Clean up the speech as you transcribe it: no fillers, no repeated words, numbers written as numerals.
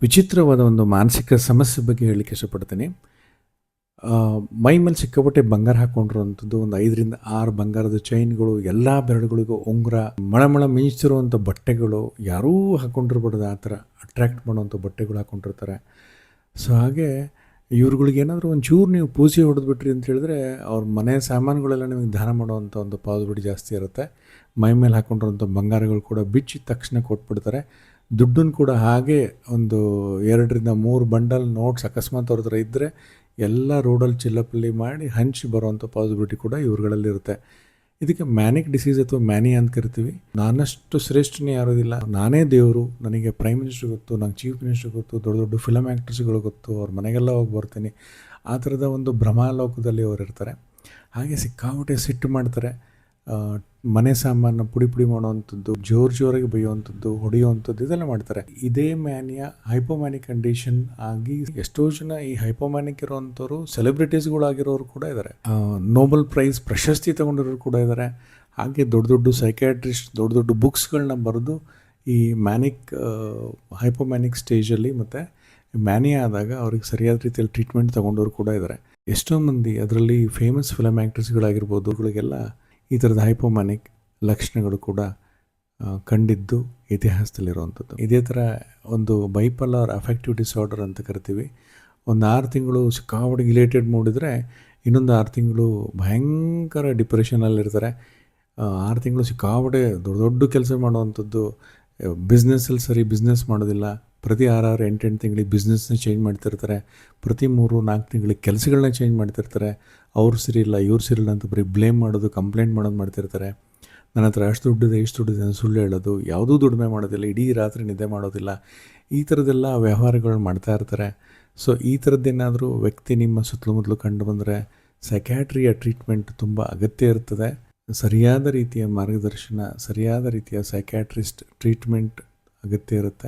ವಿಚಿತ್ರವಾದ ಒಂದು ಮಾನಸಿಕ ಸಮಸ್ಯೆ ಬಗ್ಗೆ ಹೇಳಲಿಕ್ಕೆ ಇಷ್ಟಪಡ್ತೀನಿ. ಮೈ ಮೇಲೆ ಸಿಕ್ಕಾಪಟ್ಟೆ ಬಂಗಾರ ಹಾಕ್ಕೊಂಡಿರುವಂಥದ್ದು, ಒಂದು 5ರಿಂದ 6 ಬಂಗಾರದ ಚೈನ್‌ಗಳು, ಎಲ್ಲ ಬೆರಳುಗಳಿಗೂ ಉಂಗುರ, ಮಳ ಮಿಂಚ್ತಿರುವಂಥ ಬಟ್ಟೆಗಳು, ಯಾರೂ ಹಾಕ್ಕೊಂಡಿರ್ಬಾರ್ದು ಆ ಥರ ಅಟ್ರ್ಯಾಕ್ಟ್ ಮಾಡುವಂಥ ಬಟ್ಟೆಗಳು ಹಾಕ್ಕೊಂಡಿರ್ತಾರೆ. ಸೊ ಹಾಗೆ ಇವ್ರುಗಳಿಗೇನಾದರೂ ಒಂಚೂರು ನೀವು ಪೂಜೆ ಹೊಡೆದ್ಬಿಟ್ರಿ ಅಂತ ಹೇಳಿದ್ರೆ, ಅವ್ರ ಮನೆ ಸಾಮಾನುಗಳೆಲ್ಲ ನಿಮಗೆ ದಾನ ಮಾಡುವಂಥ ಒಂದು ಪಾಸಿಬಿಲಿಟಿ ಜಾಸ್ತಿ ಇರುತ್ತೆ. ಮೈ ಮೇಲೆ ಹಾಕ್ಕೊಂಡಿರುವಂಥ ಬಂಗಾರಗಳು ಕೂಡ ಬಿಚ್ಚಿದ ತಕ್ಷಣ ಕೊಟ್ಬಿಡ್ತಾರೆ. ದುಡ್ಡನ್ನು ಕೂಡ ಹಾಗೆ ಒಂದು 2ರಿಂದ 3 ಬಂಡಲ್ ನೋಟ್ಸ್ ಅಕಸ್ಮಾತ್ ಅವ್ರ ಹತ್ರ ಇದ್ದರೆ ಎಲ್ಲ ರೋಡಲ್ಲಿ ಚಿಲ್ಲಪಲ್ಲಿ ಮಾಡಿ ಹಂಚಿ ಬರುವಂಥ ಪಾಸಿಬಿಲಿಟಿ ಕೂಡ ಇವ್ರುಗಳಲ್ಲಿರುತ್ತೆ. ಇದಕ್ಕೆ ಮ್ಯಾನಿಕ್ ಡಿಸೀಸ್ ಅಥವಾ ಮ್ಯಾನಿಯಾ ಅಂತ ಕರಿತೀವಿ. ನಾನಷ್ಟು ಶ್ರೇಷ್ಠನೇ ಯಾರೋದಿಲ್ಲ, ನಾನೇ ದೇವರು, ನನಗೆ ಪ್ರೈಮ್ ಮಿನಿಸ್ಟರ್ ಗೊತ್ತು, ನಂಗೆ ಚೀಫ್ ಮಿನಿಸ್ಟರ್ ಗೊತ್ತು, ದೊಡ್ಡ ದೊಡ್ಡ ಫಿಲಮ್ ಆ್ಯಕ್ಟರ್ಸ್ಗಳು ಗೊತ್ತು, ಅವ್ರ ಮನೆಗೆಲ್ಲ ಹೋಗಿ ಬರ್ತೀನಿ, ಆ ಥರದ ಒಂದು ಭ್ರಮಾಲೋಕದಲ್ಲಿ ಅವರು ಇರ್ತಾರೆ. ಹಾಗೆ ಸಿಕ್ಕಾಪಟ್ಟೆ ಸಿಟ್ಟು ಮಾಡ್ತಾರೆ. ಮನೆ ಸಾಮಾನು ಪುಡಿ ಮಾಡುವಂಥದ್ದು, ಜೋರಾಗಿ ಬೈಯುವಂಥದ್ದು, ಹೊಡೆಯುವಂಥದ್ದು ಇದೆಲ್ಲ ಮಾಡ್ತಾರೆ. ಇದೇ ಮ್ಯಾನಿಯಾ ಹೈಪೋಮ್ಯಾನಿಕ್ ಕಂಡೀಷನ್ ಆಗಿ ಎಷ್ಟೋ ಜನ ಈ ಹೈಪೋಮ್ಯಾನಿಕ್ ಇರುವಂಥವ್ರು ಸೆಲೆಬ್ರಿಟೀಸ್ಗಳಾಗಿರೋರು ಕೂಡ ಇದ್ದಾರೆ. ನೋಬೆಲ್ ಪ್ರೈಸ್ ಪ್ರಶಸ್ತಿ ತಗೊಂಡಿರೋರು ಕೂಡ ಇದ್ದಾರೆ. ಹಾಗೆ ದೊಡ್ಡ ಸೈಕ್ಯಾಟ್ರಿಸ್ಟ್ ದೊಡ್ಡ ಬುಕ್ಸ್ಗಳನ್ನ ಬರೆದು ಈ ಹೈಪೋಮ್ಯಾನಿಕ್ ಸ್ಟೇಜಲ್ಲಿ ಮತ್ತು ಮ್ಯಾನಿಯಾ ಆದಾಗ ಅವ್ರಿಗೆ ಸರಿಯಾದ ರೀತಿಯಲ್ಲಿ ಟ್ರೀಟ್ಮೆಂಟ್ ತೊಗೊಂಡವ್ರು ಕೂಡ ಇದ್ದಾರೆ. ಎಷ್ಟೋ ಮಂದಿ ಅದರಲ್ಲಿ ಫೇಮಸ್ ಫಿಲಮ್ ಆ್ಯಕ್ಟರ್ಸ್ಗಳಾಗಿರ್ಬೋದು, ಅವ್ರಿಗೆಲ್ಲ ಈ ಥರದ ಹೈಪೋಮ್ಯಾನಿಕ್ ಲಕ್ಷಣಗಳು ಕೂಡ ಕಂಡಿದ್ದು ಇತಿಹಾಸದಲ್ಲಿರುವಂಥದ್ದು. ಇದೇ ಥರ ಒಂದು ಬೈಪೋಲಾರ್ ಅಫೆಕ್ಟಿವ್ ಡಿಸಾರ್ಡರ್ ಅಂತ ಕರಿತೀವಿ. ಒಂದು 6 ತಿಂಗಳು ಸಿಕ್ಕಾಪಟ್ಟೆ ರಿಲೇಟೆಡ್ ಮೂಡಿದರೆ, ಇನ್ನೊಂದು 6 ತಿಂಗಳು ಭಯಂಕರ ಡಿಪ್ರೆಷನಲ್ಲಿರ್ತಾರೆ. 6 ತಿಂಗಳು ಸಿಕ್ಕಾಪಟ್ಟೆ ದೊಡ್ಡ ಕೆಲಸ ಮಾಡುವಂಥದ್ದು, ಬಿಸ್ನೆಸ್ಸಲ್ಲಿ ಬಿಸ್ನೆಸ್ ಮಾಡೋದಿಲ್ಲ. ಪ್ರತಿ 8 ತಿಂಗಳಿಗೆ ಬಿಸ್ನೆಸ್ನ ಚೇಂಜ್ ಮಾಡ್ತಿರ್ತಾರೆ. ಪ್ರತಿ 3-4 ತಿಂಗಳಿಗೆ ಕೆಲಸಗಳನ್ನ ಚೇಂಜ್ ಮಾಡ್ತಿರ್ತಾರೆ. ಅವ್ರು ಸರಿ ಇಲ್ಲ, ಇವ್ರು ಸರಿ ಇಲ್ಲ ಅಂತ ಬರೀ ಬ್ಲೇಮ್ ಮಾಡೋದು, ಕಂಪ್ಲೇಂಟ್ ಮಾಡೋದು ಮಾಡ್ತಿರ್ತಾರೆ. ನನ್ನ ಹತ್ರ ಅಷ್ಟು ದುಡ್ಡಿದೆ, ಇಷ್ಟು ದುಡ್ಡಿದೆ ಅಂತ ಸುಳ್ಳು ಹೇಳೋದು, ಯಾವುದೂ ದುಡಿಮೆ ಮಾಡೋದಿಲ್ಲ, ಇಡೀ ರಾತ್ರಿ ನಿದ್ದೆ ಮಾಡೋದಿಲ್ಲ, ಈ ಥರದ್ದೆಲ್ಲ ವ್ಯವಹಾರಗಳು ಮಾಡ್ತಾ ಇರ್ತಾರೆ. ಸೊ ಈ ಥರದ್ದೇನಾದರೂ ವ್ಯಕ್ತಿ ನಿಮ್ಮ ಸುತ್ತಮುತ್ತಲು ಕಂಡು ಬಂದರೆ ಸೈಕ್ಯಾಟ್ರಿಯ ಟ್ರೀಟ್ಮೆಂಟ್ ತುಂಬ ಅಗತ್ಯ ಇರ್ತದೆ. ಸರಿಯಾದ ರೀತಿಯ ಮಾರ್ಗದರ್ಶನ, ಸರಿಯಾದ ರೀತಿಯ ಸೈಕ್ಯಾಟ್ರಿಸ್ಟ್ ಟ್ರೀಟ್ಮೆಂಟ್ ಅಗತ್ಯ ಇರುತ್ತೆ.